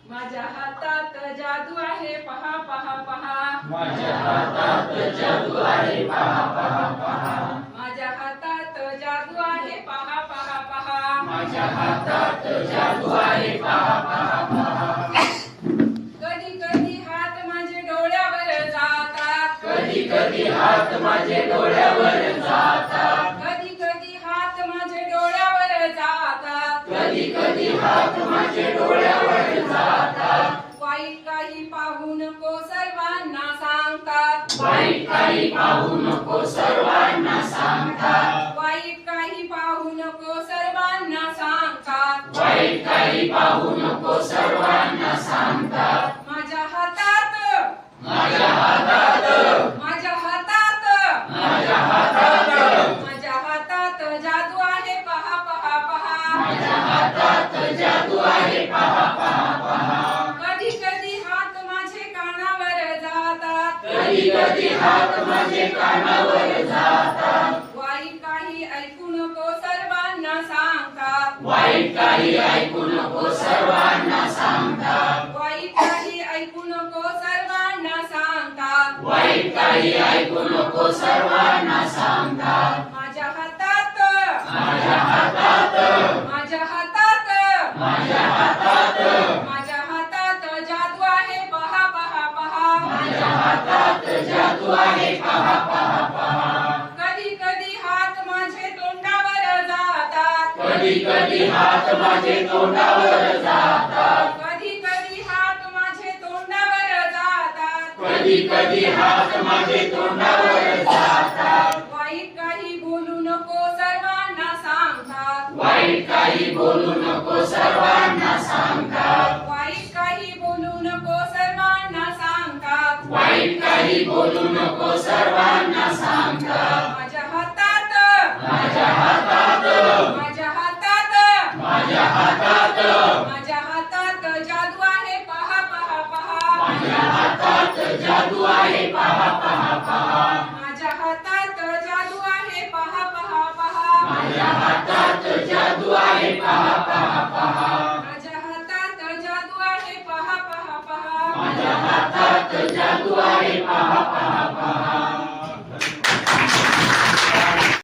माझ्या हातात जादू आहे पहा पहा पहा माझ्या हातात जादू आहे पहा पहा पहा माझ्या हातात जादू आहे पहा पहा पहा माझ्या हातात जादू आहे पहा पहा पहा कधी कधी हात माझे डोळ्यावर जातात कधी कधी हात माझे डोळ्यावर जातात कधी कधी हात माझे डोळ्यावर जातात कधी कधी हात माझे डोळ्यावर जातात वाईट काही पाहू नको सर्वांना सांगतात वाईट काही पाहू नको सर्वांना सांगतात वाईट काही पाहू नको सर्वांना सांगतात वाईट काही पाहू नको सर्वांना सांगतात माझ्या हातात माझ्या हातात माझ्या हातात माझ्या हातात माझ्या हातात जादू आहे पहा पहा पहा माझ्या हातात जादू आहे पहा पहा पहा कधी कधी हात माझे कानावर जातात कधी कधी हात माझे कानावर जातात वाईट काही ऐकू नको सर्वांना सांगतात वाईट काही ऐकू नको सर्वांना सांगतात वाईट काही ऐकू नको सर्वांना सांगतात वाईट काही ऐकू नको सर्वांना सांगतात माझ्या हातात माझ्या हातात माझ्या हातात माझ्या हातात माझ्या हातात जादू आहे पहा पहा पहा माझ्या हातात जादू आहे पहा पहा पहा कधी कधी हात माझे तोंडावर जातात कधी कधी हात माझे तोंडावर जातात कधी कधी हात माझे तोंडावर जातात कधी कधी हात माझे तोंडावर जातात वाईट काही बोलू नको सर्वांना सांगतात वाईट काही बोलू नको सर्वांना सांगतात वाईट काही बोलू नको सर्वांना सांगतात वाईट काही बोलू नको सर्वांना सांगतात माझ्या हातात माझ्या हातात माझ्या हातात माझ्या हातात माझ्या हातात जादू आहे पहा पहा पहा माझ्या हातात जादू आहे पहा पहा पहा माझ्या हातात जादू आहे पहा पहा पहा माझ्या हातात